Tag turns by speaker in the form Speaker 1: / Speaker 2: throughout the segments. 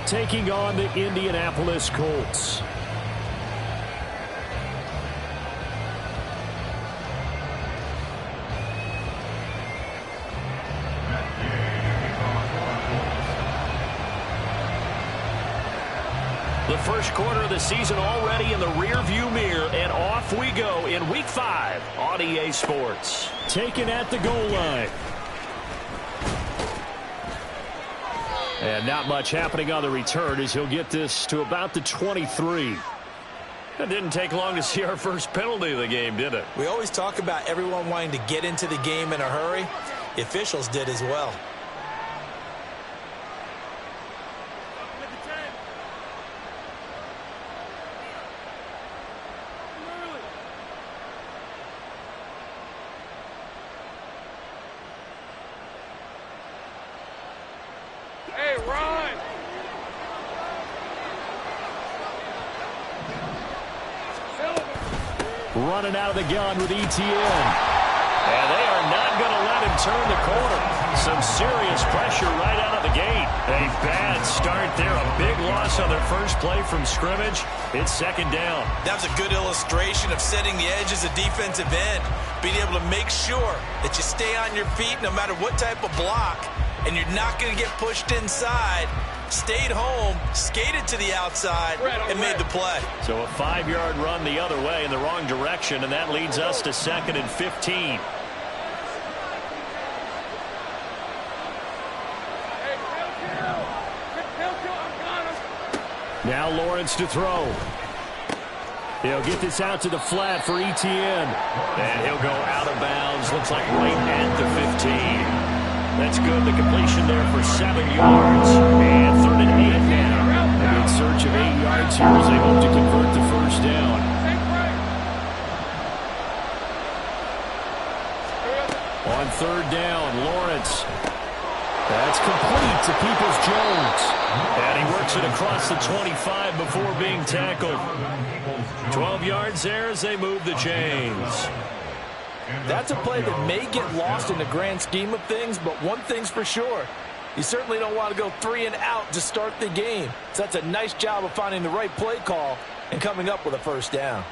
Speaker 1: taking on the Indianapolis Colts. The first quarter of the season already in the rearview mirror, and off we go in Week 5 on EA Sports. Taken at the goal line. And not much happening on the return as he'll get this to about the 23. It didn't take long to see our first penalty of the game, did it?
Speaker 2: We always talk about everyone wanting to get into the game in a hurry. The officials did as well.
Speaker 1: Running out of the gun with ETN. And they are not going to let him turn the corner. Some serious pressure right out of the gate. A bad start there. A big loss on their first play from scrimmage. It's second down.
Speaker 2: That was a good illustration of setting the edge as a defensive end. Being able to make sure that you stay on your feet no matter what type of block. And you're not going to get pushed inside. Stayed home, skated to the outside, and made the play.
Speaker 1: So a 5-yard run the other way in the wrong direction, and that leads us to 2nd and 15. Now Lawrence to throw. He'll get this out to the flat for ETN. And he'll go out of bounds. Looks like right at the 15. That's good. The completion there for 7 yards. And 3rd and 8 now. And in search of 8 yards here as they hope to convert the first down. On 3rd down, Lawrence. That's complete to Peoples-Jones. And he works it across the 25 before being tackled. 12 yards there as they move the chains.
Speaker 2: That's a play that may get lost in the grand scheme of things, but one thing's for sure. You certainly don't want to go 3 and out to start the game. So that's a nice job of finding the right play call and coming up with a first down.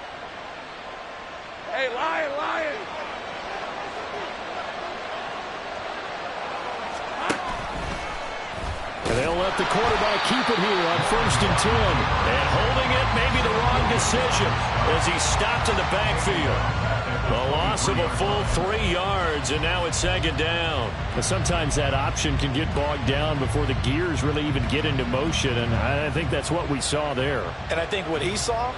Speaker 3: Hey, Lion!
Speaker 1: And they'll let the quarterback keep it here on 1st and 10. And holding it may be the wrong decision as he stopped in the backfield. The loss of a full 3 yards, and now it's 2nd down. But sometimes that option can get bogged down before the gears really even get into motion, and I think that's what we saw there.
Speaker 2: And I think what he saw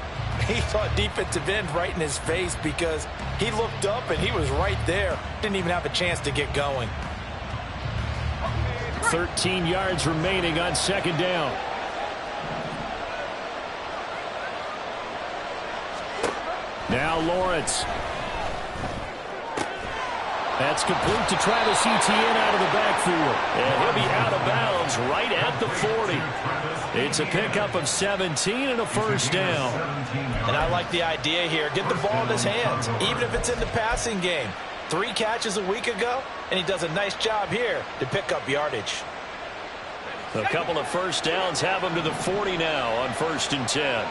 Speaker 2: defensive end right in his face because he looked up and he was right there. Didn't even have a chance to get going.
Speaker 1: 13 yards remaining on 2nd down. Now Lawrence. That's complete to Travis Etienne out of the backfield. And he'll be out of bounds right at the 40. It's a pickup of 17 and a first down.
Speaker 2: And I like the idea here. Get the ball in his hands, even if it's in the passing game. 3 catches a week ago, and he does a nice job here to pick up yardage.
Speaker 1: A couple of first downs have him to the 40 now on 1st and 10.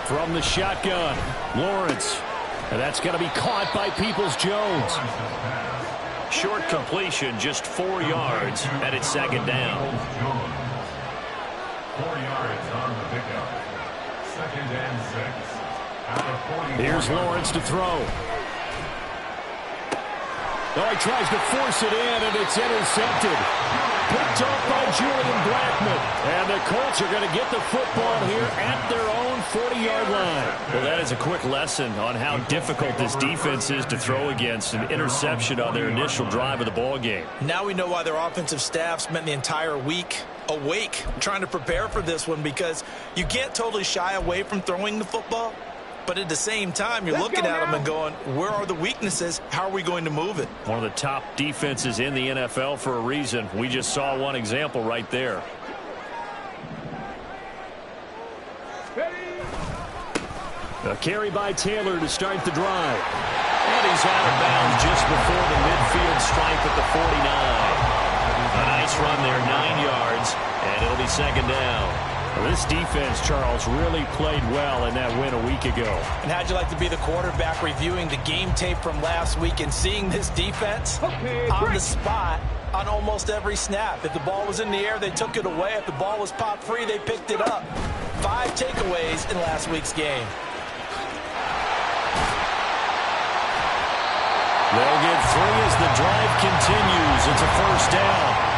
Speaker 1: From the shotgun, Lawrence. And that's going to be caught by Peoples-Jones. Short completion, just 4 yards, and it's 2nd down.
Speaker 4: 4 yards on the pickup. 2nd and 6.
Speaker 1: Here's Lawrence to throw. Oh, he tries to force it in, and it's intercepted. Picked off by Julian Blackmon. And the Colts are going to get the football here at their own 40-yard line. Well, that is a quick lesson on how difficult this defense is to throw against. An interception on their initial drive of the ball game.
Speaker 2: Now we know why their offensive staff spent the entire week awake trying to prepare for this one, because you can't totally shy away from throwing the football. But at the same time, you're looking at them and going, where are the weaknesses? How are we going to move it?
Speaker 1: One of the top defenses in the NFL for a reason. We just saw one example right there. A carry by Taylor to start the drive. And he's out of bounds just before the midfield stripe at the 49. it'll be second down.
Speaker 5: Well, this defense, Charles, really played well in that win a week ago.
Speaker 2: And how'd you like to be the quarterback reviewing the game tape from last week and seeing this defense on the spot on almost every snap? If the ball was in the air, they took it away. If the ball was popped free, they picked it up. 5 takeaways in last week's game.
Speaker 1: They'll get 3 as the drive continues. It's a first down.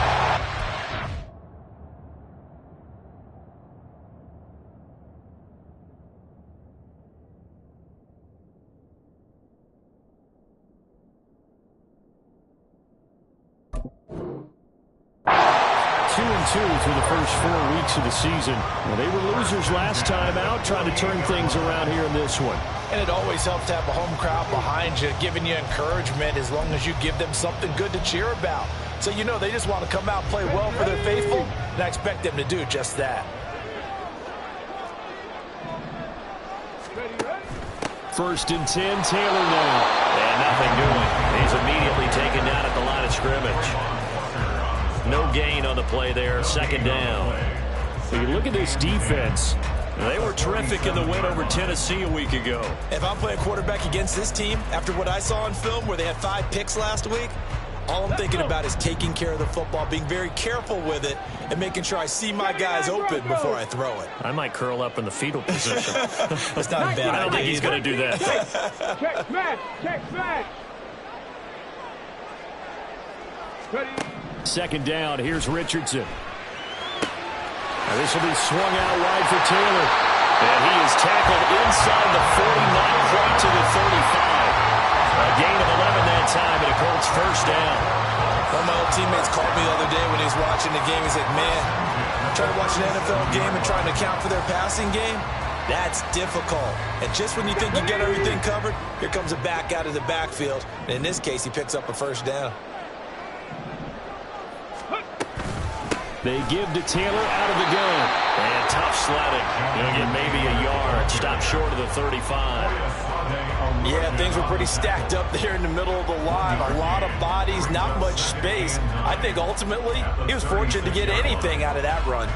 Speaker 1: Through the first 4 weeks of the season. Well, they were losers last time out, trying to turn things around here in this one.
Speaker 2: And it always helps to have a home crowd behind you, giving you encouragement as long as you give them something good to cheer about. So you know they just want to come out and play well for their faithful, and I expect them to do just that.
Speaker 1: First and 10, Taylor now. And nothing doing. He's immediately taken down at the line of scrimmage. No gain on the play there, second down. When you look at this defense, they were terrific in the win over Tennessee a week ago.
Speaker 2: If I'm playing quarterback against this team, after what I saw on film where they had 5 picks last week, all I'm thinking about is taking care of the football, being very careful with it, and making sure I see my guys open before I throw it.
Speaker 1: I might curl up in the fetal position.
Speaker 2: That's not a bad idea.
Speaker 1: I don't think he's going to do that.
Speaker 3: Check smash. Check smash. Ready.
Speaker 1: Second down, here's Richardson. Now this will be swung out wide for Taylor. And he is tackled inside the 49, right to the 35. A gain of 11 that time, and a Colts first down.
Speaker 2: One of my old teammates called me the other day when he was watching the game. He said, man, trying to watch an NFL game and trying to account for their passing game, that's difficult. And just when you think you get everything covered, here comes a back out of the backfield. And in this case, he picks up a first down.
Speaker 1: They give to Taylor out of the gun. And tough sledding. Going to get maybe a yard. Stop short of the 35.
Speaker 2: Yeah, things were pretty stacked up there in the middle of the line. A lot of bodies, not much space. I think ultimately he was fortunate to get anything out of that run.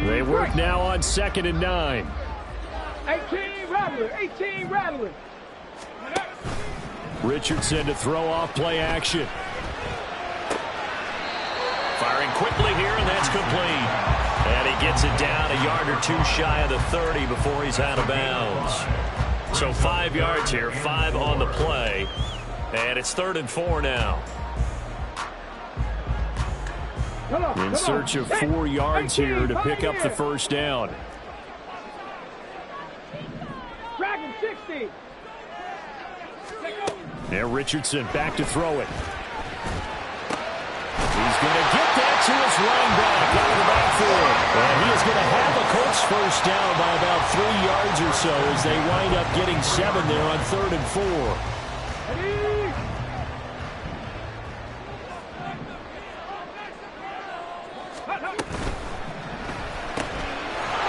Speaker 1: They work now on 2nd and 9.
Speaker 3: 18 rattler. 18 rattler.
Speaker 1: Richardson to throw off play action. Firing quickly here, and that's complete. And he gets it down a yard or 2 shy of the 30 before he's out of bounds. So 5 yards here, 5 on the play. And it's 3rd and 4 now. In search of 4 yards here to pick up the first down.
Speaker 3: Dragon 60.
Speaker 1: Now Richardson back to throw it. He's going to get that to his running back out of the backfield. And he is going to have a Colts first down by about 3 yards or so as they wind up getting 7 there on 3rd and 4.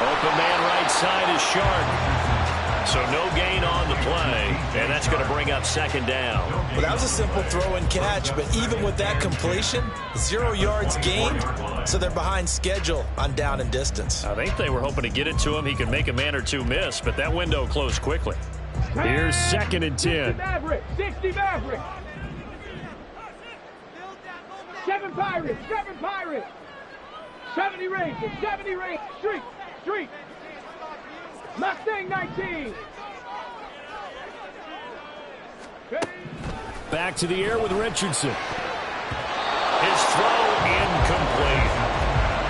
Speaker 1: Open man right side is Sharp. So no gain on the play, and that's going to bring up 2nd down.
Speaker 2: Well, that was a simple throw and catch, but even with that completion, 0 yards gained, so they're behind schedule on down and distance.
Speaker 1: I think they were hoping to get it to him. He could make a man or 2 miss, but that window closed quickly. Here's 2nd and 10.
Speaker 3: 60 Maverick. 7 Pirates. 7 Pirates. 70 Rangers. 70 Rangers. Street. Mustang 19.
Speaker 1: Back to the air with Richardson. His throw incomplete.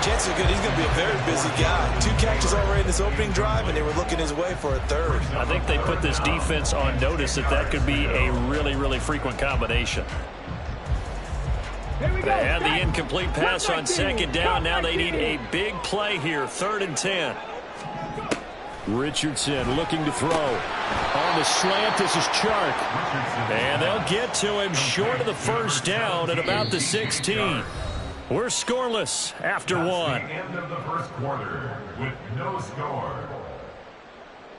Speaker 2: Chances are good he's going to be a very busy guy. 2 catches already in this opening drive, and they were looking his way for a 3rd.
Speaker 1: I think they put this defense on notice that could be a really, really frequent combination. They had the incomplete pass on 2nd down. Now they need a big play here. 3rd and 10. Richardson looking to throw. On the slant, this is Chark. And they'll get to him short of the first down at about the 16. We're scoreless after 1.
Speaker 4: End of the first quarter with no score.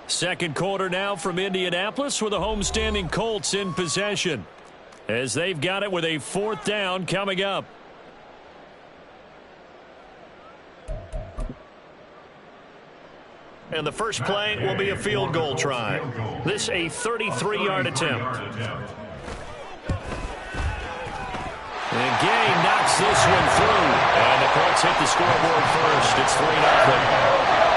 Speaker 1: Second quarter now from Indianapolis with the homestanding Colts in possession, as they've got it with a 4th down coming up. And the first play will be a field goal try. This a 33-yard attempt. And Gay knocks this one through. And the Colts hit the scoreboard first. It's 3-0.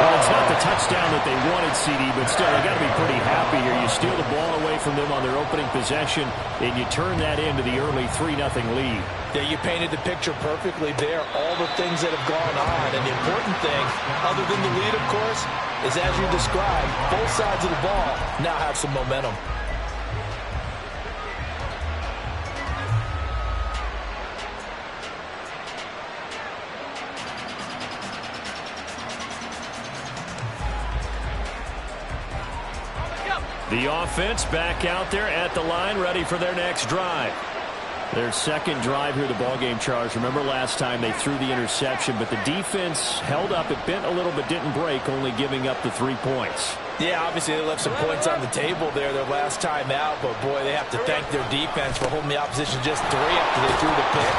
Speaker 1: Well, it's not the touchdown that they wanted, CD, but still, they got to be pretty happy here. You steal the ball away from them on their opening possession, and you turn that into the early 3-0 lead.
Speaker 2: Yeah, you painted the picture perfectly there. All the things that have gone on, and the important thing, other than the lead, of course, is as you described, both sides of the ball now have some momentum.
Speaker 1: The offense back out there at the line, ready for their next drive. Their second drive here, the ballgame, Charles. Remember last time they threw the interception, but the defense held up. It bent a little but didn't break, only giving up the 3 points.
Speaker 2: Yeah, obviously they left some points on the table there their last time out, but boy, they have to thank their defense for holding the opposition just 3 after they threw the pick.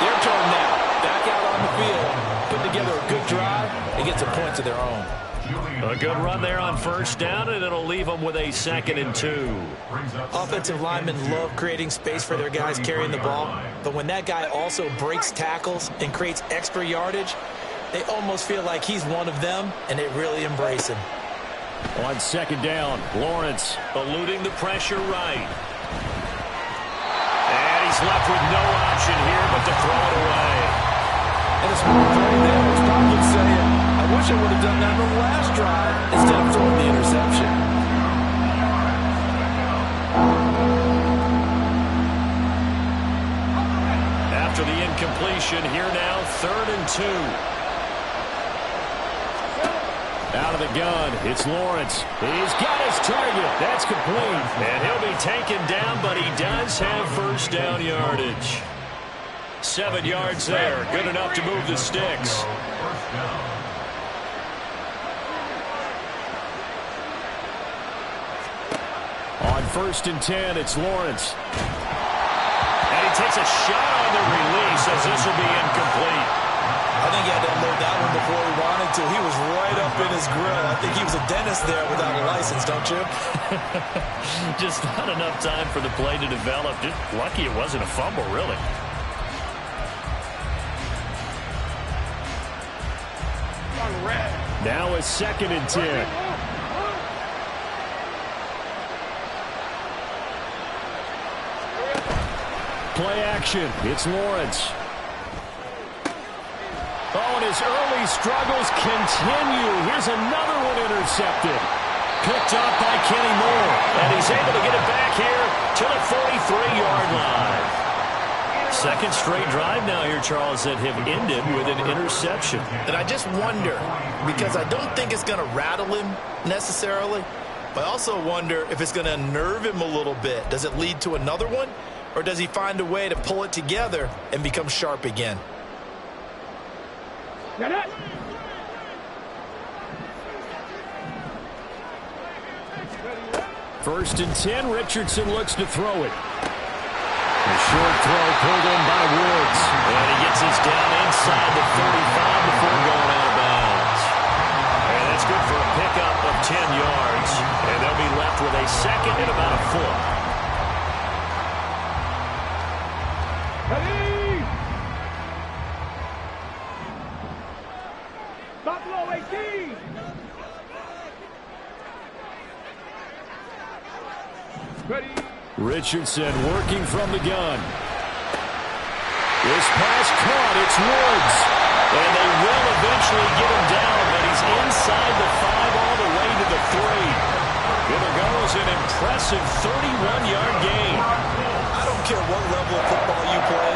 Speaker 2: Their turn now, back out on the field, put together a good drive and get some points of their own.
Speaker 1: A good run there on first down, and it'll leave them with a 2nd and 2.
Speaker 2: Offensive linemen love creating space for their guys carrying the ball, but when that guy also breaks tackles and creates extra yardage, they almost feel like he's one of them, and they really embrace him.
Speaker 1: On 2nd down, Lawrence eluding the pressure right. And he's left with no option here but to throw it away.
Speaker 2: And it's right there. It's probably saying, I wish I would have done that on the last drive instead of throwing the interception.
Speaker 1: After the incompletion, here now, 3rd and 2. Out of the gun, it's Lawrence. He's got his target. That's complete. And he'll be taken down, but he does have first down yardage. 7 yards there. Good enough to move the sticks. On 1st and 10, it's Lawrence. And he takes a shot on the release as this will be incomplete.
Speaker 2: I think he had to unload that one before he wanted to. He was right up in his grill. I think he was a dentist there without a license, don't you?
Speaker 1: Just not enough time for the play to develop. Just lucky it wasn't a fumble, really. Now a 2nd and 10. Play action. It's Lawrence. Oh, and his early struggles continue. Here's another one intercepted. Picked off by Kenny Moore. And he's able to get it back here to the 43-yard line. 2nd straight drive now here, Charles, that have ended with an interception.
Speaker 2: And I just wonder, because I don't think it's going to rattle him necessarily, but I also wonder if it's going to unnerve him a little bit. Does it lead to another one? Or does he find a way to pull it together and become sharp again?
Speaker 3: Get it.
Speaker 1: First and 10, Richardson looks to throw it. A short throw pulled in by Woods. And he gets us down inside the 35 before going out of bounds. And that's good for a pickup of 10 yards. And they'll be left with a 2nd and about a foot.
Speaker 3: Ready. Buffalo 18. Ready.
Speaker 1: Richardson working from the gun. This pass caught. It's Woods. And they will eventually get him down, but he's inside the 5 all the way to the 3. There goes an impressive 31-yard gain.
Speaker 2: I don't care what level of football you play.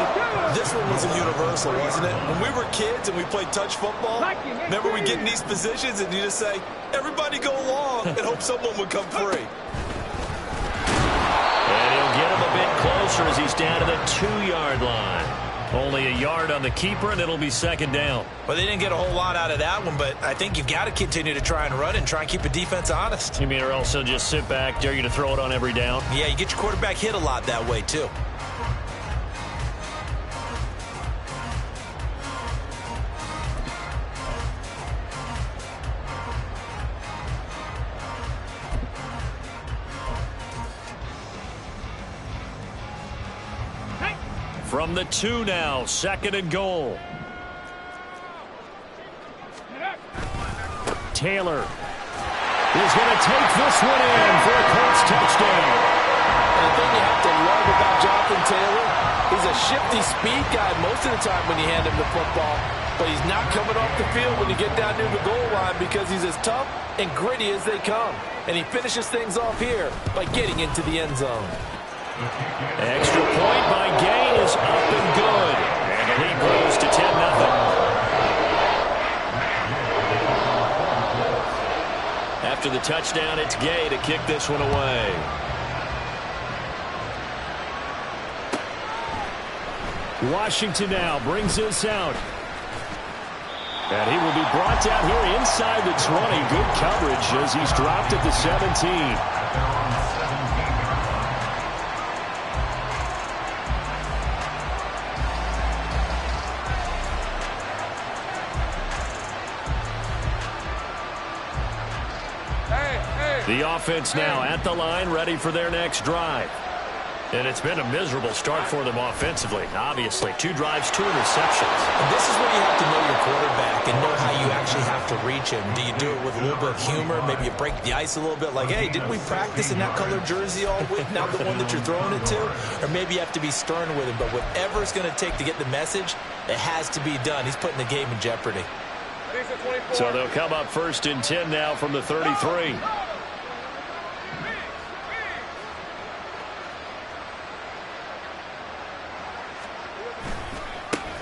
Speaker 2: This one was a universal, wasn't it? When we were kids and we played touch football, remember we get in these positions and you just say, everybody go along and hope someone would come free.
Speaker 1: And he'll get him a bit closer as he's down to the 2-yard line. Only a yard on the keeper, and it'll be 2nd down.
Speaker 2: Well, they didn't get a whole lot out of that one, but I think you've got to continue to try and run and try and keep the defense honest.
Speaker 1: You mean or else he'll just sit back, dare you to throw it on every down?
Speaker 2: Yeah, you get your quarterback hit a lot that way, too.
Speaker 1: From the 2 now, 2nd and goal. Taylor is going to take this one in for a Colts touchdown.
Speaker 2: And the thing you have to love about Jonathan Taylor, he's a shifty speed guy most of the time when you hand him the football. But he's not coming off the field when you get down near the goal line because he's as tough and gritty as they come. And he finishes things off here by getting into the end zone.
Speaker 1: Extra point by Gay is up and good. And the lead grows to 10-0. After the touchdown, it's Gay to kick this one away. Washington now brings this out. And he will be brought down here inside the 20. Good coverage as he's dropped at the 17. The offense now at the line, ready for their next drive. And it's been a miserable start for them offensively. Obviously, 2 drives, 2 interceptions.
Speaker 2: And this is where you have to know your quarterback and know how you actually have to reach him. Do you do it with a little bit of humor? Maybe you break the ice a little bit like, hey, didn't we practice in that colored jersey all week, now the one that you're throwing it to? Or maybe you have to be stern with him. But whatever it's going to take to get the message, it has to be done. He's putting the game in jeopardy.
Speaker 1: So they'll come up 1st and 10 now from the 33.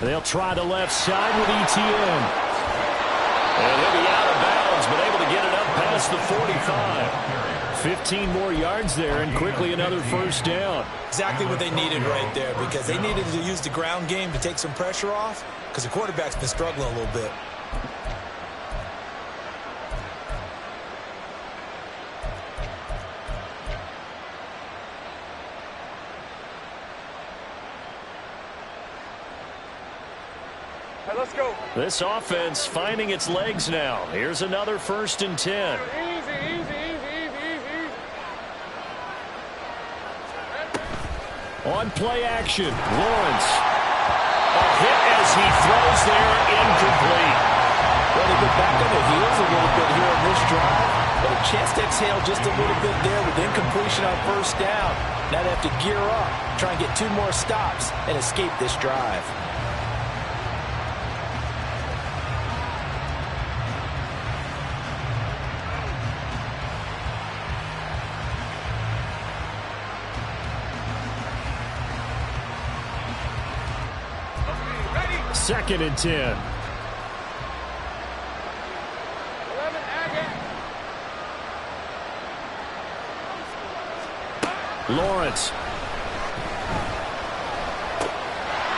Speaker 1: They'll try the left side with ETN. And he'll be out of bounds, but able to get it up past the 45. 15 more yards there, and quickly another 1st down.
Speaker 2: Exactly what they needed right there, because they needed to use the ground game to take some pressure off, because the quarterback's been struggling a little bit.
Speaker 3: Let's go.
Speaker 1: This offense finding its legs now. Here's another 1st and 10.
Speaker 3: Easy.
Speaker 1: On play action, Lawrence. A hit as he throws there, incomplete.
Speaker 2: Well, they've been back on their heels a little bit here on this drive, but a chance to exhale just a little bit there with incompletion on 1st down. Now they have to gear up, try and get 2 more stops, and escape this drive.
Speaker 1: Second and 10.
Speaker 3: 11
Speaker 1: Lawrence.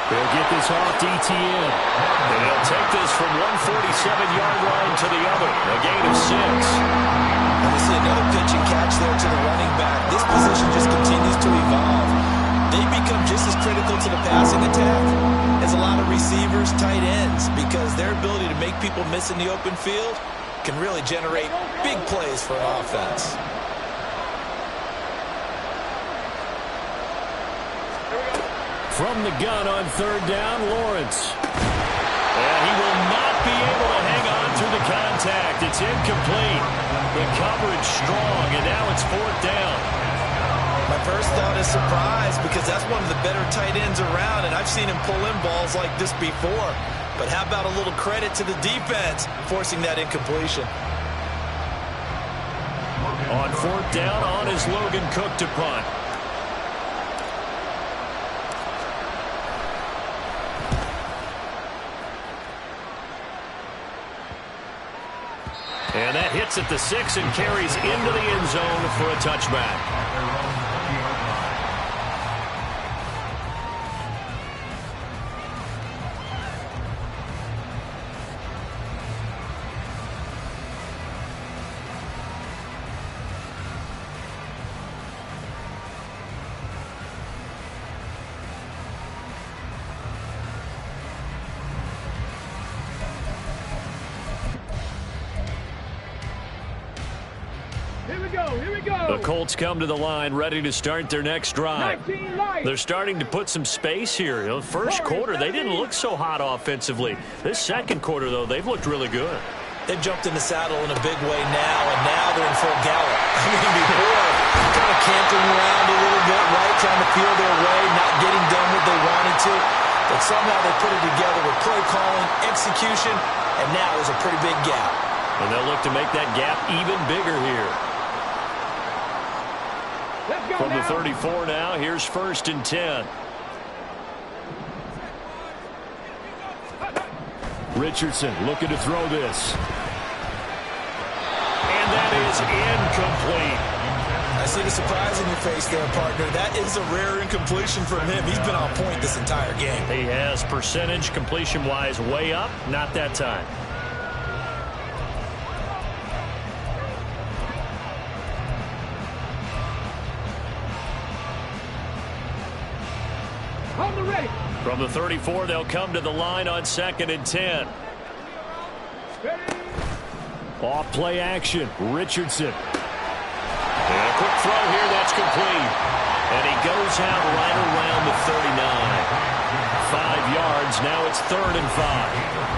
Speaker 1: They'll get this off to ETN. And they'll take this from 147-yard line to the other. A gain of 6.
Speaker 2: And we see another pitch and catch there to the running back. This position just continues to evolve. They become just as critical to the passing attack as a lot of receivers, tight ends, because their ability to make people miss in the open field can really generate big plays for an offense.
Speaker 1: From the gun on 3rd down, Lawrence. And he will not be able to hang on through the contact. It's incomplete. The coverage strong, and now it's 4th down.
Speaker 2: My first thought is surprise, because that's one of the better tight ends around, and I've seen him pull in balls like this before. But how about a little credit to the defense forcing that incompletion?
Speaker 1: On 4th down, on is Logan Cook to punt. And that hits at the 6 and carries into the end zone for a touchback.
Speaker 3: Here we go. Here we go.
Speaker 1: The Colts come to the line ready to start their next drive. They're starting to put some space here. You know, first quarter, they didn't look so hot offensively. This second quarter, though, they've looked really good.
Speaker 2: They've jumped in the saddle in a big way now, and now they're in full gallop. I mean, before, kind of cantering around a little bit, right, trying to feel their way, not getting done what they wanted to. But somehow they put it together with play calling, execution, and now there's a pretty big gap.
Speaker 1: And they'll look to make that gap even bigger here. From the 34 now, here's 1st and 10. Richardson looking to throw this. And that is incomplete.
Speaker 2: I see the surprise in your face there, partner. That is a rare incompletion from him. He's been on point this entire game.
Speaker 1: He has percentage completion-wise way up. Not that time.
Speaker 3: Hold the ready.
Speaker 1: From the 34, they'll come to the line on 2nd and 10. Off play action. Richardson. And a quick throw here. That's complete. And he goes out right around the 39. 5 yards. Now it's 3rd and 5.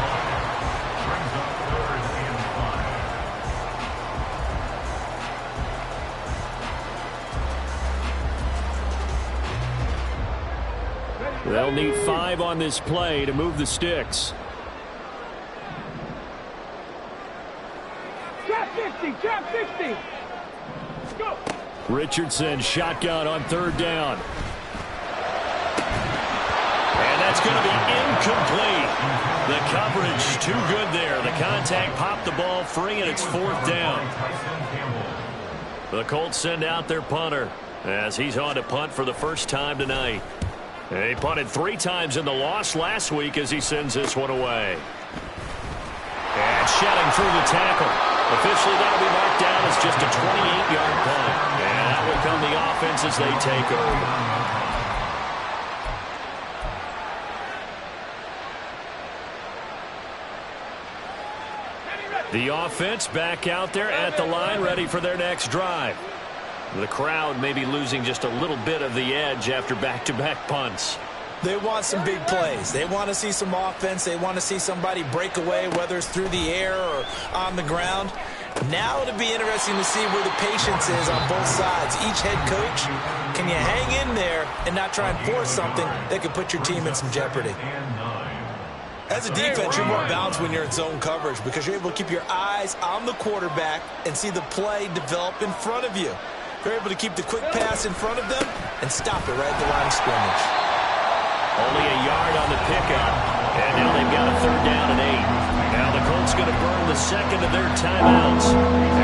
Speaker 1: They'll need 5 on this play to move the sticks.
Speaker 3: Trap 60. Trap 60. Let's go.
Speaker 1: Richardson shotgun on 3rd down. And that's going to be incomplete. The coverage too good there. The contact popped the ball free, and it's 4th down. The Colts send out their punter as he's on to punt for the first time tonight. He punted 3 times in the loss last week as he sends this one away. And shedding through the tackle. Officially, that'll be marked down as just a 28-yard punt. And that will come the offense as they take over. The offense back out there at the line, ready for their next drive. The crowd may be losing just a little bit of the edge after back-to-back punts.
Speaker 2: They want some big plays. They want to see some offense. They want to see somebody break away, whether it's through the air or on the ground. Now it'll be interesting to see where the patience is on both sides. Each head coach, can you hang in there and not try and force something that could put your team in some jeopardy? As a defense, you're more balanced when you're in zone coverage because you're able to keep your eyes on the quarterback and see the play develop in front of you. They're able to keep the quick pass in front of them and stop it right at the line of scrimmage.
Speaker 1: Only a yard on the pickup, and now they've got a 3rd down and 8. Now the Colts going to burn the second of their timeouts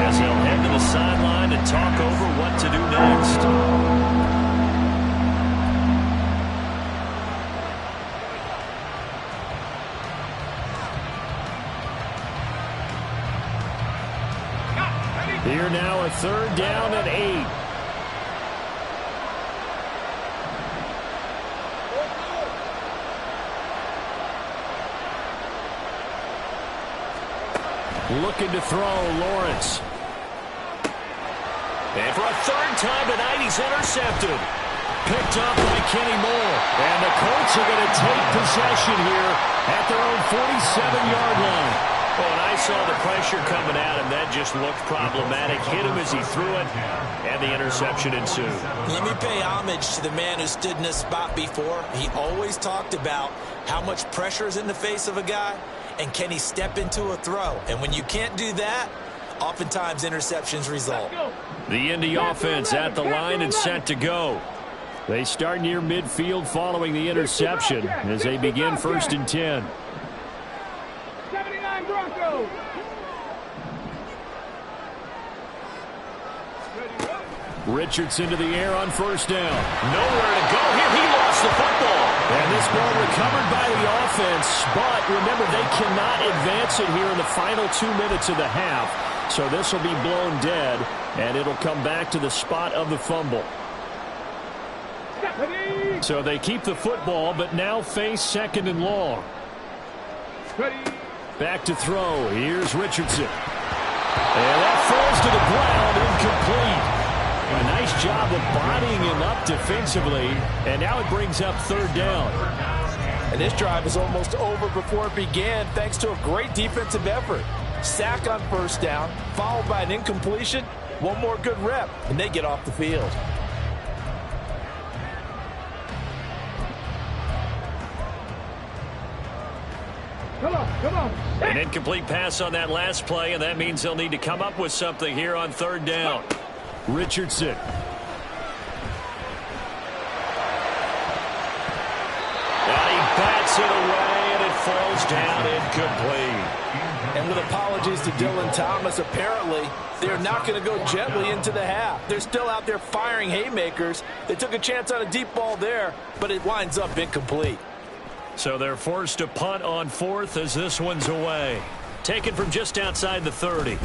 Speaker 1: as they'll head to the sideline and talk over what to do next. Here now a 3rd down and 8. Looking to throw, Lawrence. And for a 3rd time tonight, he's intercepted. Picked up by Kenny Moore. And the Colts are going to take possession here at their own 47-yard line. Well, when I saw the pressure coming at him, that just looked problematic. Hit him as he threw it, and the interception ensued.
Speaker 2: Let me pay homage to the man who stood in this spot before. He always talked about how much pressure is in the face of a guy, and can he step into a throw? And when you can't do that, oftentimes interceptions result.
Speaker 1: The Indy offense at the line and set to go. They start near midfield following the interception as they begin 1st and 10.
Speaker 3: Broncos.
Speaker 1: Richardson to the air on 1st down. Nowhere to go here. He lost the football. And this ball recovered by the offense. But remember, they cannot advance it here in the final 2 minutes of the half. So this will be blown dead, and it'll come back to the spot of the fumble. So they keep the football, but now face 2nd and long. Back to throw. Here's Richardson. And that falls to the ground,
Speaker 5: incomplete. A nice job of bodying him up defensively, and now it brings up third down.
Speaker 2: And this drive is almost over before it began thanks to a great defensive effort. Sack on first down, followed by an incompletion. One more good rep, and they get off the field.
Speaker 3: Come on.
Speaker 5: An incomplete pass on that last play, and that means they'll need to come up with something here on third down. Richardson. And he bats it away, and it falls down incomplete.
Speaker 2: And with apologies to Dylan Thomas, apparently they're not going to go gently into the half. They're still out there firing haymakers. They took a chance on a deep ball there, but it winds up incomplete.
Speaker 5: So they're forced to punt on fourth as this one's away. Taken from just outside the 30.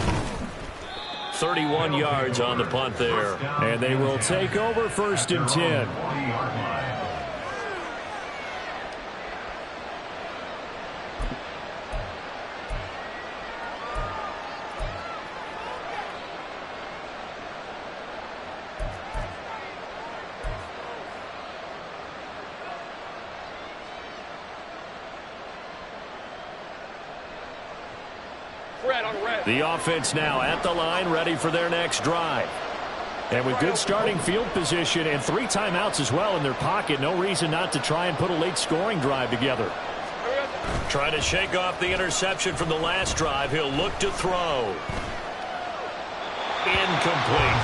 Speaker 5: 31 yards on the punt there. And they will take over first and 10. The offense now at the line, ready for their next drive. And with good starting field position and 3 timeouts as well in their pocket, no reason not to try and put a late scoring drive together. Trying to shake off the interception from the last drive. He'll look to throw. Incomplete.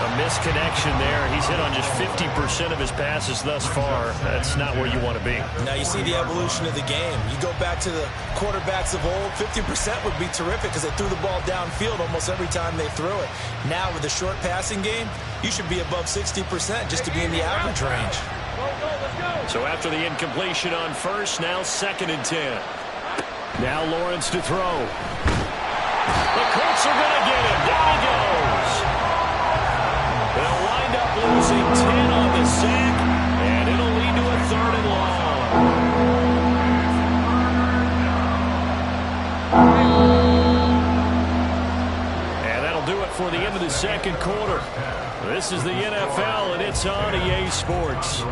Speaker 5: A misconnection there. He's hit on just 50% of his passes thus far. That's not where you want to be.
Speaker 2: Now you see the evolution of the game. You go back to the quarterbacks of old, 50% would be terrific because they threw the ball downfield almost every time they threw it. Now with the short passing game, you should be above 60% just to be in the average range.
Speaker 5: So after the incompletion on first, now second and 10. Now Lawrence to throw. The Colts are going to get him. Down he goes. They'll wind up losing 10 on the sack, and it'll lead to a third and long. And that'll do it for the end of the second quarter. This is the NFL, and it's on EA Sports.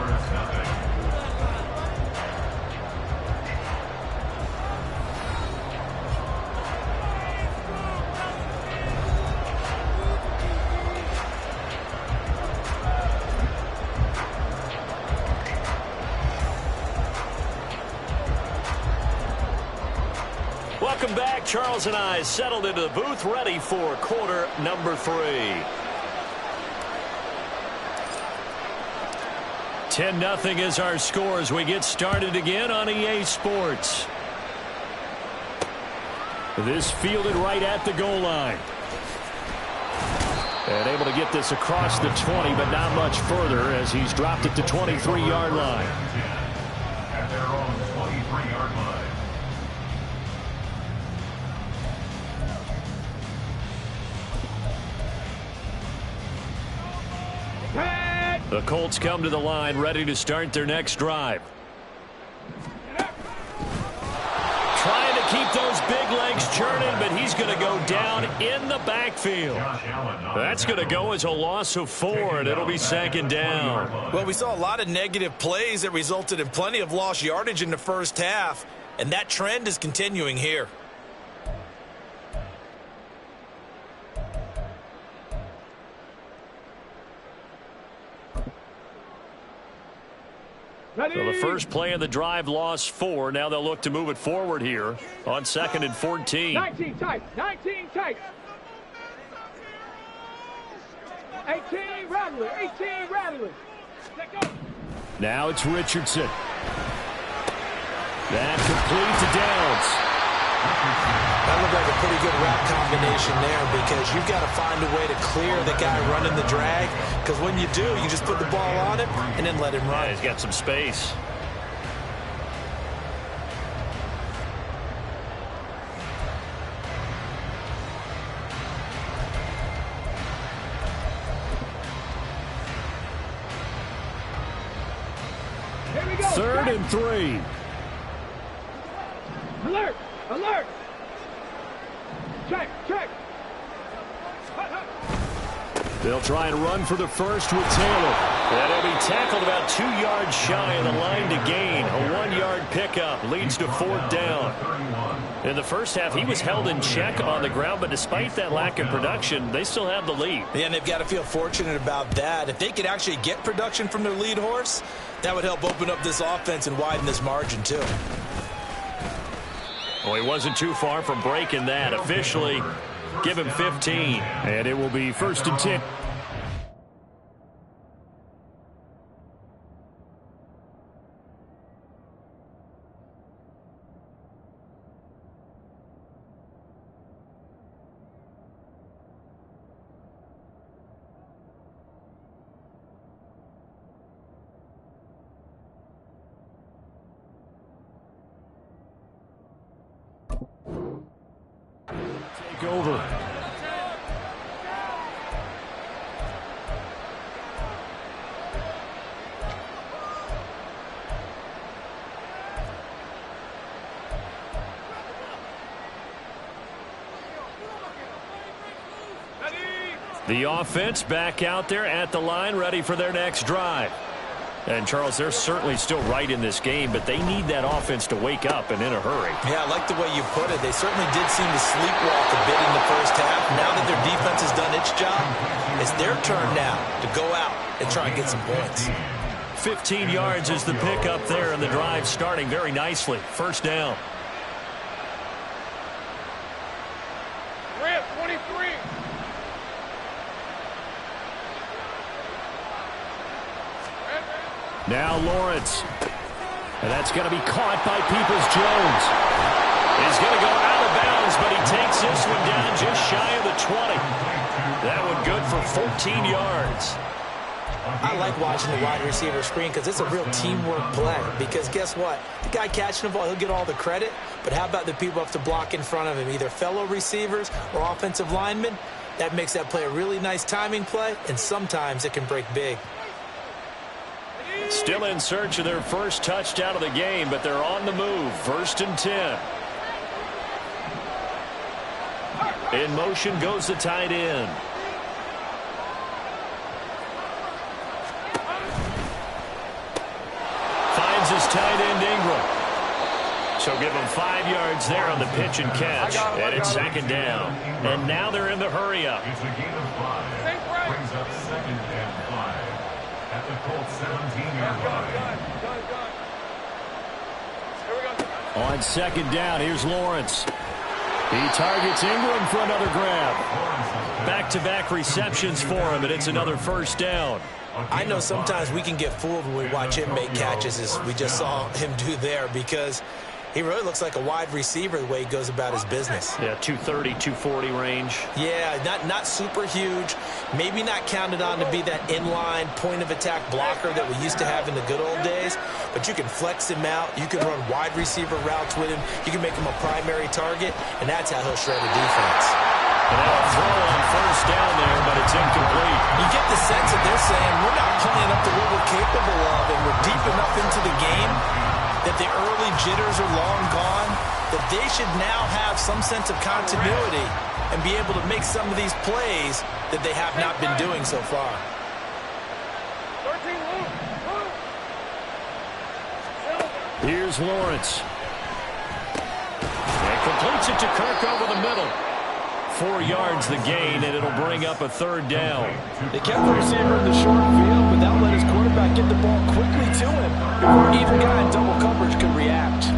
Speaker 5: Welcome back. Charles and I settled into the booth, ready for quarter number 3. 10-0 is our score as we get started again on EA Sports. This fielded right at the goal line. And able to get this across the 20, but not much further as he's dropped it to 23-yard line.
Speaker 4: At their own 23-yard line.
Speaker 5: The Colts come to the line, ready to start their next drive. Trying to keep those big legs churning, but he's going to go down in the backfield. That's going to go as a loss of 4, and it'll be second down.
Speaker 2: Well, we saw a lot of negative plays that resulted in plenty of lost yardage in the first half, and that trend is continuing here.
Speaker 5: So the first play of the drive lost 4. Now they'll look to move it forward here on 2nd and 14.
Speaker 3: 19 tight. 19 tight. 18 Rattler. 18 Rattler. Let go.
Speaker 5: Now it's Richardson. That complete to Downs.
Speaker 2: That looked like a pretty good route combination there because you've got to find a way to clear the guy running the drag, because when you do, you just put the ball on him and then let him run.
Speaker 5: Yeah, he's got some space.
Speaker 3: Here we go.
Speaker 5: 3rd and 3.
Speaker 3: Alert. Alert. Check. Check.
Speaker 5: They'll try and run for the first with Taylor. And he'll be tackled about 2 yards shy of the line to gain. A 1-yard pickup leads to 4th down. In the first half, he was held in check on the ground, but despite that lack of production, they still have the lead.
Speaker 2: Yeah, and they've got to feel fortunate about that. If they could actually get production from their lead horse, that would help open up this offense and widen this margin too.
Speaker 5: Well, he wasn't too far from breaking that. Officially, give him 15. And it will be 1st and 10. Take over. The offense back out there at the line, ready for their next drive. And, Charles, they're certainly still right in this game, but they need that offense to wake up and in a hurry.
Speaker 2: Yeah, I like the way you put it. They certainly did seem to sleepwalk a bit in the first half. Now that their defense has done its job, it's their turn now to go out and try and get some points.
Speaker 5: 15 yards is the pickup there, and the drive starting very nicely. 1st down.
Speaker 3: Rip, 23.
Speaker 5: Now Lawrence. And that's going to be caught by Peoples-Jones. He's going to go out of bounds, but he takes this one down just shy of the 20. That one good for 14 yards.
Speaker 2: I like watching the wide receiver screen because it's a real teamwork play. Because guess what? The guy catching the ball, he'll get all the credit. But how about the people have to block in front of him, either fellow receivers or offensive linemen? That makes that play a really nice timing play, and sometimes it can break big.
Speaker 5: Still in search of their first touchdown of the game, but they're on the move. 1st and 10. In motion goes the tight end. Finds his tight end Ingram. So give him 5 yards there on the pitch and catch. And it's 2nd down. And now they're in the hurry up.
Speaker 4: It's a gain of 5. Brings up 2nd and 5. At the Colts 17-yard line.
Speaker 5: On 2nd down, here's Lawrence. He targets Ingram for another grab. Back-to-back receptions for him, and it's another 1st down.
Speaker 2: I know sometimes we can get fooled when we watch him make catches, as we just saw him do there, because he really looks like a wide receiver the way he goes about his business.
Speaker 5: Yeah, 230, 240 range.
Speaker 2: Yeah, not super huge. Maybe not counted on to be that inline point-of-attack blocker that we used to have in the good old days. But you can flex him out. You can run wide receiver routes with him. You can make him a primary target, and that's how he'll shred a defense.
Speaker 5: And they'll throw on 1st down there, but it's incomplete.
Speaker 2: You get the sense that they're saying we're not playing up to what we're capable of, and we're deep enough into the game that the early jitters are long gone, that they should now have some sense of continuity and be able to make some of these plays that they have not been doing so far.
Speaker 3: 13,
Speaker 5: Here's Lawrence. And completes it to Kirk over the middle. 4 yards the gain, and it'll bring up a 3rd down.
Speaker 6: They kept the receiver in the short field, but that let his quarterback get the ball quickly to him before either guy in double coverage could react.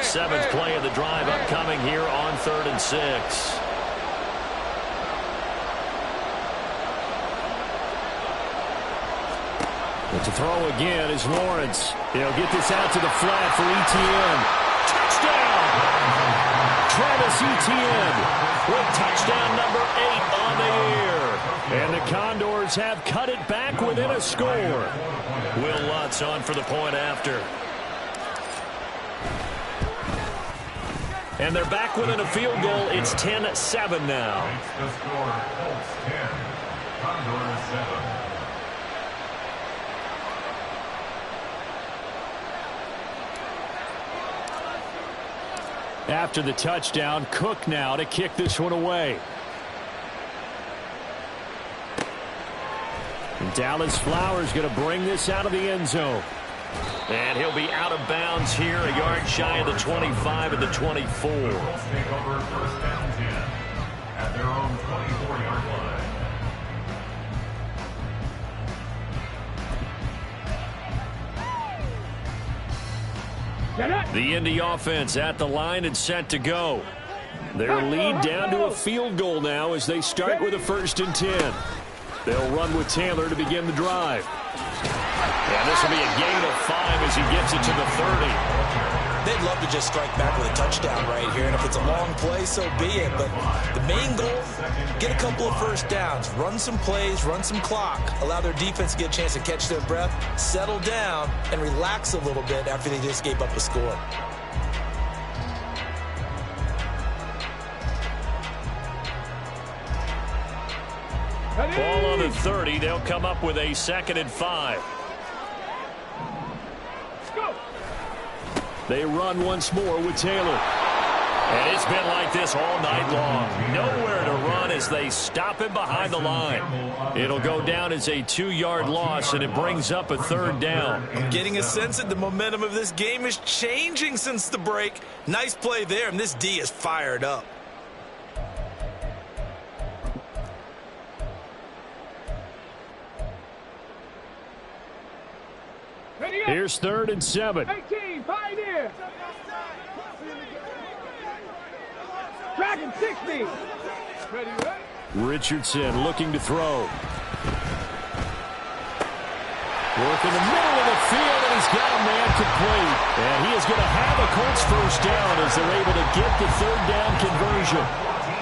Speaker 5: 7th play of the drive upcoming here on 3rd and 6. But to throw again is Lawrence. He'll get this out to the flat for Etienne. Touchdown! Travis Etienne with touchdown number 8 on the year. And the Condors have cut it back within a score. Will Lutz on for the point after. And they're back within a field goal. It's 10-7 now.
Speaker 4: The score, Colts 10, Condors 7.
Speaker 5: after the touchdown. Cook now to kick this one away. And Dallas Flowers going to bring this out of the end zone. And he'll be out of bounds here, a yard shy of the 25 and the 24.
Speaker 4: The Colts take over first down 10 at their own 24-yard line.
Speaker 1: The Indy offense at the line and set to go. Their lead down to a field goal now as they start with a 1st and 10. They'll run with Taylor to begin the drive. And this will be a gain of 5 as he gets it to the 30.
Speaker 2: They'd love to just strike back with a touchdown right here, and if it's a long play, so be it. But the main goal, get a couple of first downs, run some plays, run some clock, allow their defense to get a chance to catch their breath, settle down, and relax a little bit after they just gave up a score.
Speaker 1: Ball on the 30. They'll come up with a 2nd and 5. They run once more with Taylor. And it's been like this all night long. Nowhere to run as they stop him behind the line. It'll go down as a 2-yard loss, and it brings up a 3rd down.
Speaker 2: I'm getting a sense that the momentum of this game is changing since the break. Nice play there, and this D is fired up.
Speaker 5: Here's 3rd and 7.
Speaker 3: 18, Pioneer. Dragon 60. Ready, right?
Speaker 5: Richardson looking to throw. Work in the middle of the field, and he's got a man complete. And he is going to have a Colts 1st down as they're able to get the 3rd down conversion.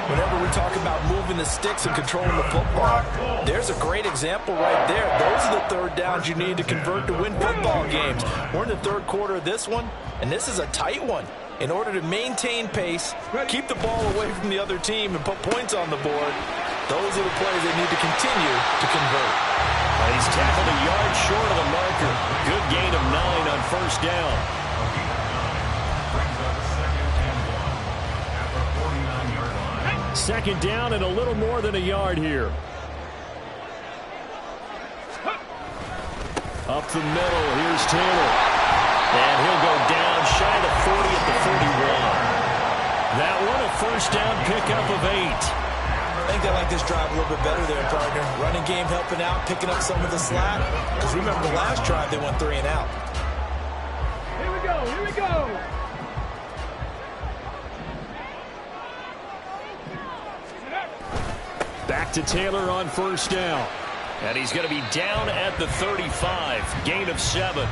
Speaker 6: Whenever we talk about moving the sticks and controlling the football, there's a great example right there. Those are the 3rd downs you need to convert to win football games. We're in the 3rd quarter of this one, and this is a tight one. In order to maintain pace, keep the ball away from the other team, and put points on the board, those are the plays they need to continue to convert.
Speaker 1: He's tackled a yard short of the marker. Good gain of 9 on 1st down.
Speaker 5: Second down and a little more than a yard here. Up the middle, here's Taylor.
Speaker 1: And he'll go down shy of the 40 at the 41. That one a 1st down pickup of 8.
Speaker 2: I think they like this drive a little bit better there, partner. Running game helping out, picking up some of the slack. Because remember the last drive, they went 3 and out.
Speaker 3: Here we go, here we go.
Speaker 5: Back to Taylor on 1st down.
Speaker 1: And he's going to be down at the 35. Gain of 7.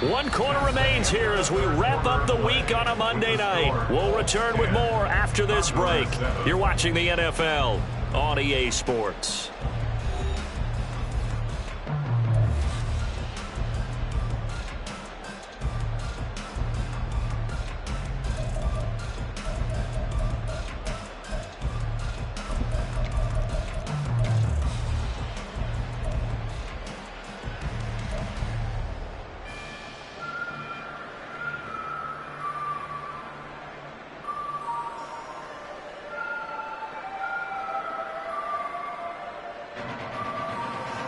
Speaker 1: 1 quarter remains here as we wrap up the week on a Monday night. We'll return with more after this break. You're watching the NFL on EA Sports.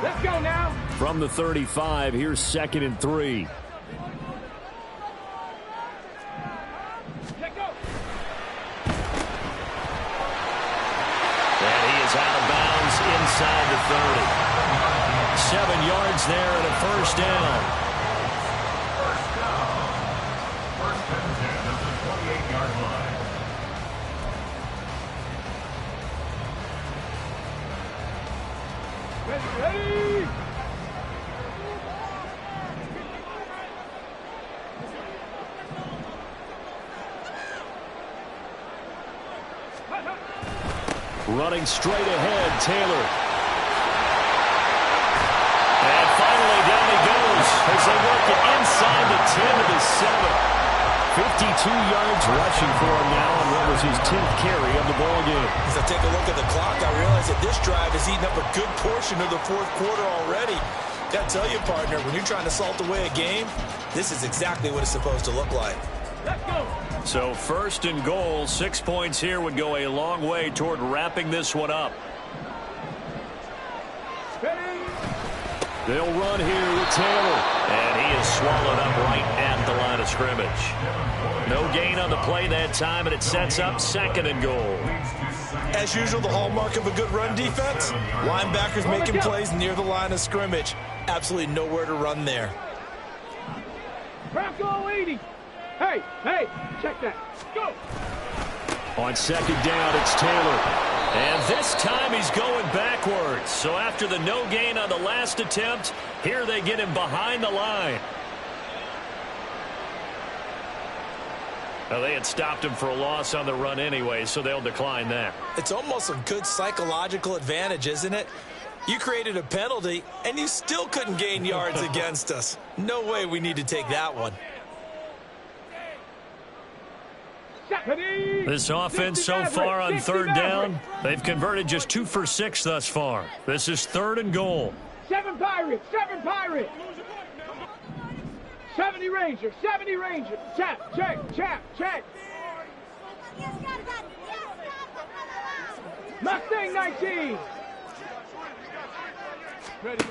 Speaker 3: Let's go now.
Speaker 5: From the 35, here's 2nd and 3.
Speaker 3: Let go.
Speaker 1: And he is out of bounds inside the 30. 7 yards there and a 1st down.
Speaker 4: First and 10 at the 28-yard line.
Speaker 3: Ready.
Speaker 5: Running straight ahead, Taylor.
Speaker 1: And finally down he goes as they work it inside the 10 to the 7.
Speaker 5: 52 yards rushing for him now on what was his 10th carry of the ball game.
Speaker 2: As I take a look at the clock, I realize that this drive has eaten up a good portion of the 4th quarter already. Got to tell you, partner, when you're trying to salt away a game, this is exactly what it's supposed to look like.
Speaker 3: Let's go.
Speaker 5: So 1st and goal, 6 points here would go a long way toward wrapping this one up. They'll run here with Taylor. And he is swallowed up right at the line of scrimmage. No gain on the play that time, and it sets up 2nd and goal.
Speaker 6: As usual, the hallmark of a good run defense, linebackers making plays near the line of scrimmage. Absolutely nowhere to run there.
Speaker 3: Bronco 80. Hey, check that. Go.
Speaker 5: On 2nd down, it's Taylor. And this time he's going backwards. So after the no gain on the last attempt, here they get him behind the line. Well, they had stopped him for a loss on the run anyway, so they'll decline that.
Speaker 6: It's almost a good psychological advantage, isn't it? You created a penalty, and you still couldn't gain yards against us. No way we need to take that one.
Speaker 5: This offense so far on 3rd down, they've converted just 2 for 6 thus far. This is 3rd and goal.
Speaker 3: 7 Pirates, 7 Pirates. 70 Rangers, 70 Rangers. Check. Mustang 19. Ready?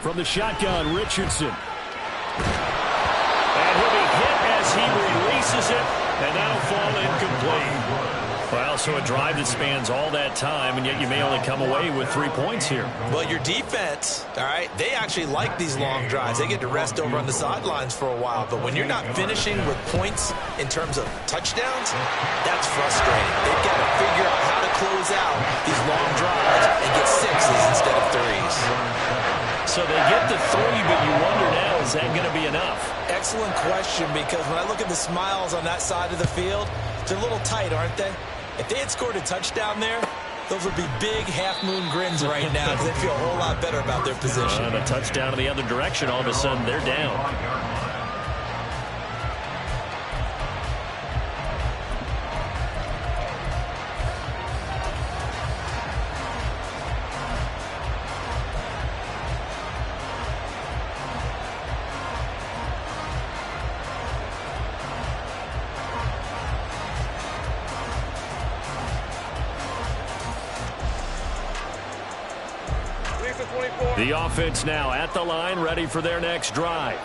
Speaker 5: From the shotgun, Richardson. And he'll be hit as he releases it, and that'll fall incomplete. Well, so a drive that spans all that time, and yet you may only come away with 3 points here.
Speaker 6: Well, your defense, all right, they actually like these long drives. They get to rest over on the sidelines for a while. But when you're not finishing with points in terms of touchdowns, that's frustrating. They've got to figure out how to close out these long drives and get 6s instead of 3s.
Speaker 5: So they get the 3, but you wonder now, is that going to be enough?
Speaker 6: Excellent question, because when I look at the smiles on that side of the field, they're a little tight, aren't they? If they had scored a touchdown there, those would be big half-moon grins right now because they feel a whole lot better about their position.
Speaker 5: And a touchdown in the other direction, all of a sudden they're down. The offense now at the line, ready for their next drive.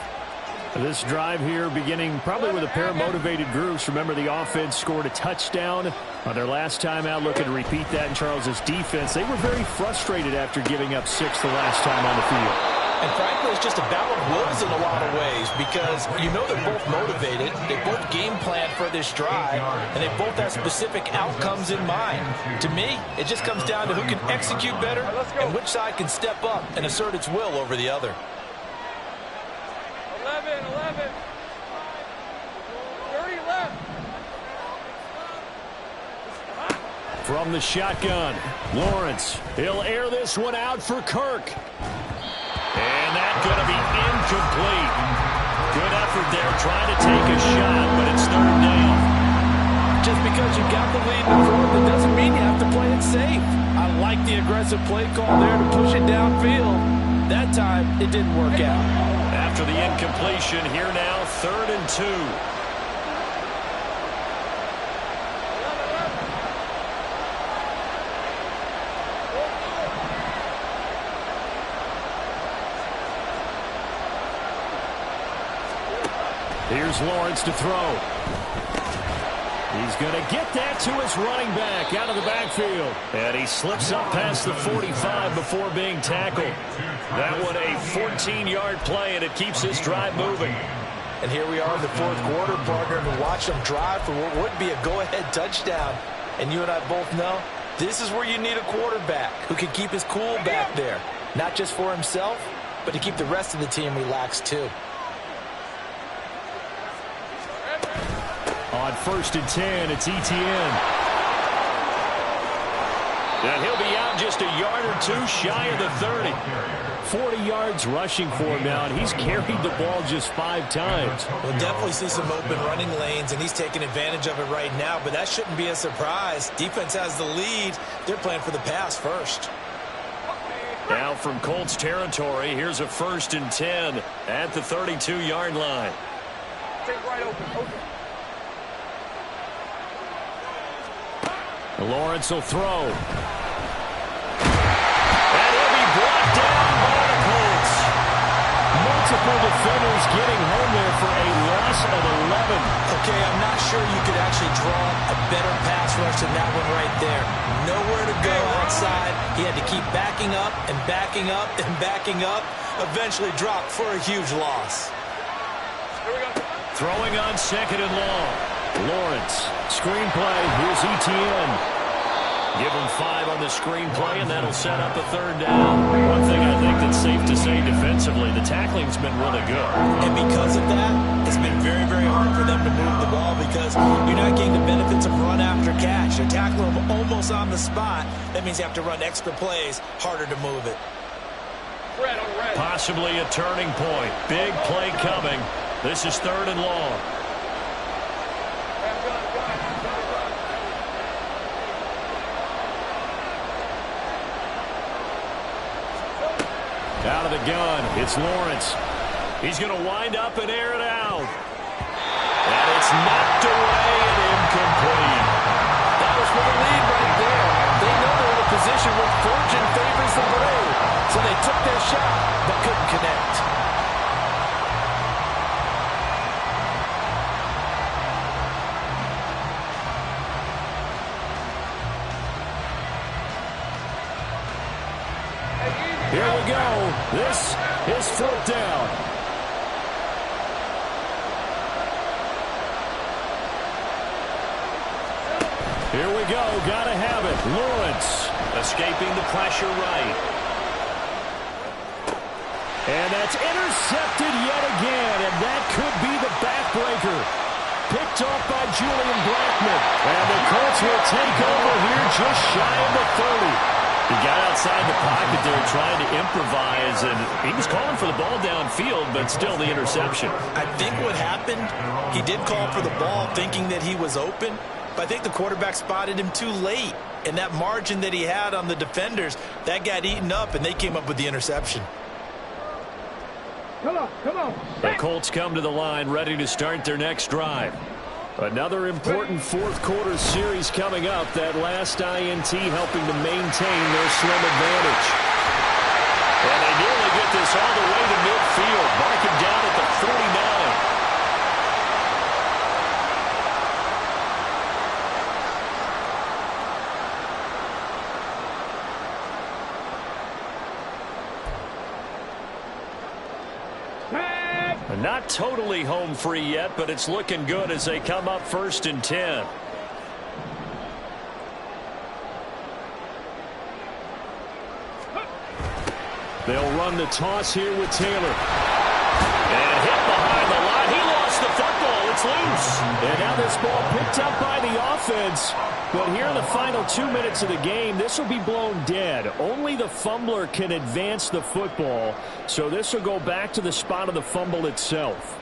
Speaker 5: This drive here beginning probably with a pair of motivated groups. Remember, the offense scored a touchdown on their last time out. Looking to repeat that in Charles's defense. They were very frustrated after giving up 6 the last time on the field.
Speaker 6: And frankly, it's just a battle of wills in a lot of ways because you know they're both motivated. They both game plan for this drive, and they both have specific outcomes in mind. To me, it just comes down to who can execute better and which side can step up and assert its will over the other.
Speaker 3: 11. 30 left.
Speaker 5: From the shotgun, Lawrence. He'll air this one out for Kirk. And that's going to be incomplete. Good effort there trying to take a shot, but it's 3rd down.
Speaker 6: Just because you got the lead in the 4th, it doesn't mean you have to play it safe. I like the aggressive play call there to push it downfield. That time, it didn't work out.
Speaker 5: After the incompletion, here now, 3rd and 2. Here's Lawrence to throw. He's going to get that to his running back out of the backfield. And he slips up past the 45 before being tackled. That one a 14-yard play, and it keeps this drive moving.
Speaker 6: And here we are in the 4th quarter, partner, to watch them drive for what would be a go-ahead touchdown. And you and I both know this is where you need a quarterback who can keep his cool back there. Not just for himself, but to keep the rest of the team relaxed too.
Speaker 5: On 1st and 10, it's Etienne. And he'll be out just a yard or 2 shy of the 30. 40 yards rushing for him now, and he's carried the ball just 5 times.
Speaker 6: We'll definitely see some open running lanes, and he's taking advantage of it right now, but that shouldn't be a surprise. Defense has the lead. They're playing for the pass first.
Speaker 5: Now from Colts territory, here's a 1st and 10 at the 32-yard line.
Speaker 3: Take right open.
Speaker 5: Lawrence will throw. And he'll be brought down by the Colts. Multiple defenders getting home there for a loss of 11.
Speaker 6: Okay, I'm not sure you could actually draw a better pass rush than that one right there. Nowhere to go outside. He had to keep backing up and backing up and backing up. Eventually dropped for a huge loss.
Speaker 5: Throwing on 2nd and long. Lawrence. Screenplay. Here's ETN. Give him 5 on the screenplay, and that'll set up a 3rd down. One thing I think that's safe to say defensively, the tackling's been really good.
Speaker 6: And because of that, it's been very, very hard for them to move the ball because you're not getting the benefits of run after catch. They're tackling them almost on the spot. That means you have to run extra plays, harder to move it.
Speaker 5: Possibly a turning point. Big play coming. This is 3rd and long. Out of the gun, it's Lawrence. He's going to wind up and air it out. And it's knocked away and incomplete.
Speaker 6: That was for the lead right there. They know they're in a position where fortune favors the brave. So they took their shot, but couldn't connect.
Speaker 5: Here we go. This is 4th down. Here we go. Gotta have it. Lawrence escaping the pressure right. And that's intercepted yet again. And that could be the backbreaker. Picked off by Julian Blackman. And the Colts will take over here just shy of the 30. He got outside the pocket there trying to improvise, and he was calling for the ball downfield, but still the interception.
Speaker 6: I think what happened, he did call for the ball thinking that he was open, but I think the quarterback spotted him too late. And that margin that he had on the defenders, that got eaten up, and they came up with the interception.
Speaker 3: Come on, come on.
Speaker 5: The Colts come to the line ready to start their next drive. Another important 4th quarter series coming up. That last INT helping to maintain their slim advantage. And they nearly get this all the way to midfield. Mark him down at the 49. Not totally home free yet, but it's looking good as they come up 1st and 10. They'll run the toss here with Taylor. And hit behind the line. He lost the football. It's loose. And now this ball picked up by the offense. But here in the final 2 minutes of the game, this will be blown dead. Only the fumbler can advance the football. So this will go back to the spot of the fumble itself.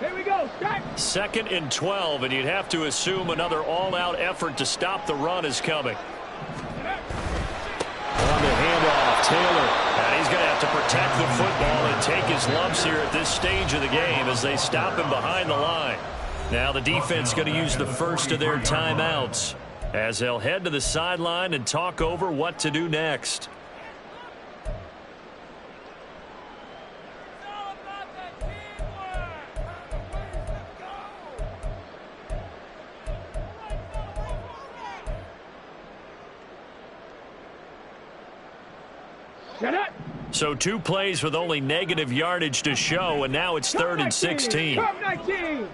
Speaker 3: Here we go. Start.
Speaker 5: 2nd and 12, and you'd have to assume another all-out effort to stop the run is coming. On the handoff, Taylor. And he's going to have to protect the football and take his lumps here at this stage of the game as they stop him behind the line. Now the defense going to use the first of their timeouts as they'll head to the sideline and talk over what to do next. So 2 plays with only negative yardage to show, and now it's 3rd and 16.
Speaker 3: Come 19.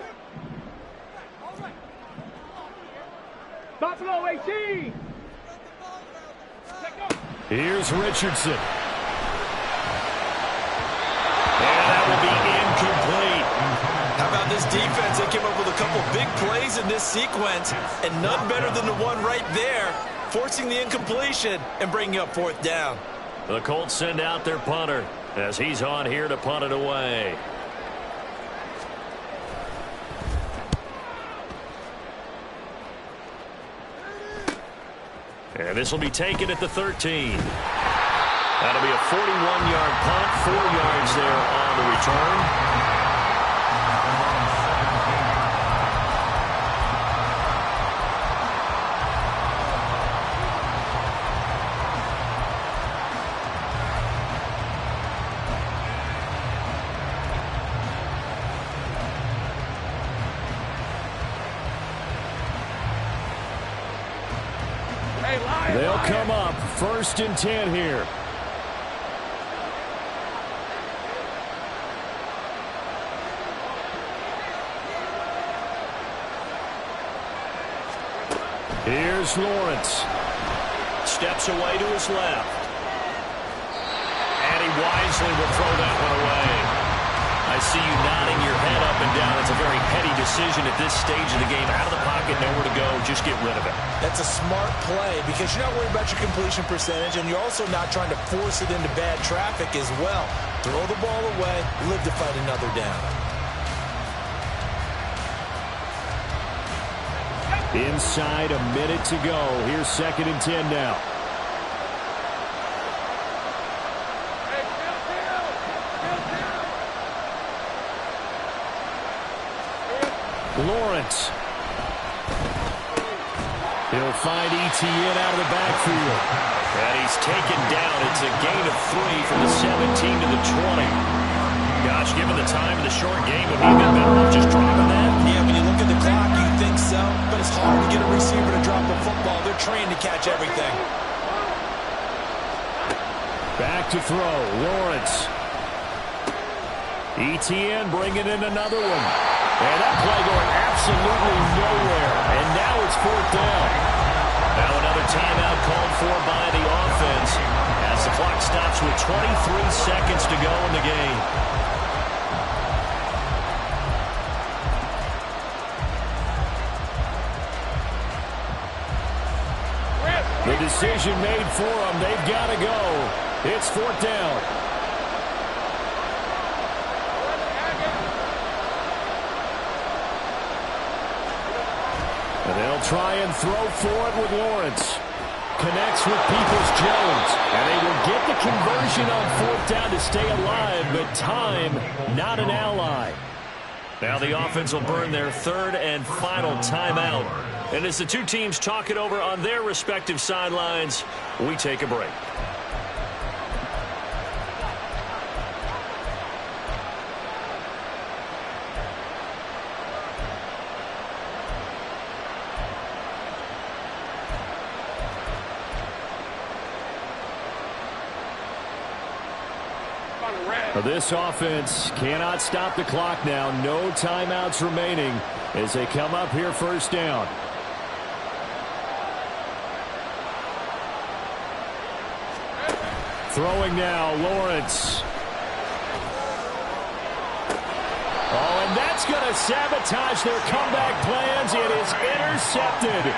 Speaker 3: Buffalo 18.
Speaker 5: Here's Richardson. And that will be incomplete.
Speaker 6: How about this defense? They came up with a couple big plays in this sequence, and none better than the one right there, forcing the incompletion and bringing up 4th down.
Speaker 5: The Colts send out their punter as he's on here to punt it away. And this will be taken at the 13. That'll be a 41-yard punt, 4 yards there on the return. They'll come up 1st and 10 here. Here's Lawrence. Steps away to his left. And he wisely will throw that one away. I see you nodding your head up and down. It's a very petty decision at this stage of the game. Out of the pocket, nowhere to go. Just get rid of it.
Speaker 6: That's a smart play because you're not worried about your completion percentage, and you're also not trying to force it into bad traffic as well. Throw the ball away, live to fight another down.
Speaker 5: Inside a minute to go. Here's 2nd and 10 now. Lawrence. He'll find ETN out of the backfield. And he's taken down. It's a gain of 3 from the 17 to the 20. Gosh, given the time of the short game, would he have been better off just dropping that?
Speaker 6: Yeah, when you look at the clock, you think so. But it's hard to get a receiver to drop a football. They're trained to catch everything.
Speaker 5: Back to throw. Lawrence. ETN bringing in another one. And that play going absolutely nowhere. And now it's 4th down. Now another timeout called for by the offense as the clock stops with 23 seconds to go in the game. The decision made for them. They've got to go. It's 4th down. And they'll try and throw for it with Lawrence. Connects with Peoples-Jones. And they will get the conversion on 4th down to stay alive, but time, not an ally. Now the offense will burn their 3rd and final timeout. And as the two teams talk it over on their respective sidelines, we take a break. This offense cannot stop the clock now. No timeouts remaining as they come up here 1st down. Throwing now, Lawrence. Oh, and that's going to sabotage their comeback plans. It is intercepted.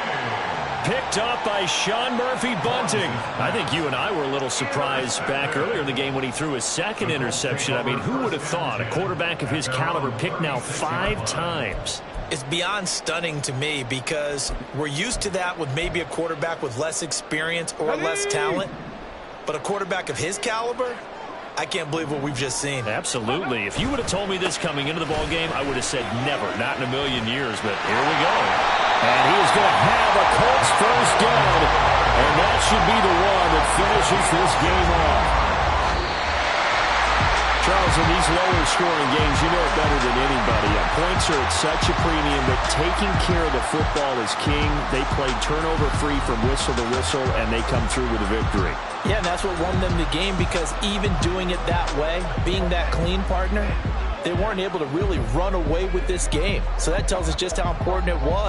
Speaker 5: Picked up by Sean Murphy-Bunting. I think you and I were a little surprised back earlier in the game when he threw his 2nd interception. I mean, who would have thought a quarterback of his caliber picked now 5 times?
Speaker 6: It's beyond stunning to me because we're used to that with maybe a quarterback with less experience or less talent. But a quarterback of his caliber, I can't believe what we've just seen.
Speaker 5: Absolutely. If you would have told me this coming into the ball game, I would have said never, not in a million years. But here we go. And he is going to have a Colts 1st down. And that should be the one that finishes this game off. Charles, in these lower scoring games, you know it better than anybody. Points are at such a premium that taking care of the football is king. They played turnover-free from whistle to whistle, and they come through with a victory.
Speaker 6: Yeah, and that's what won them the game because even doing it that way, being that clean partner, they weren't able to really run away with this game. So that tells us just how important it was.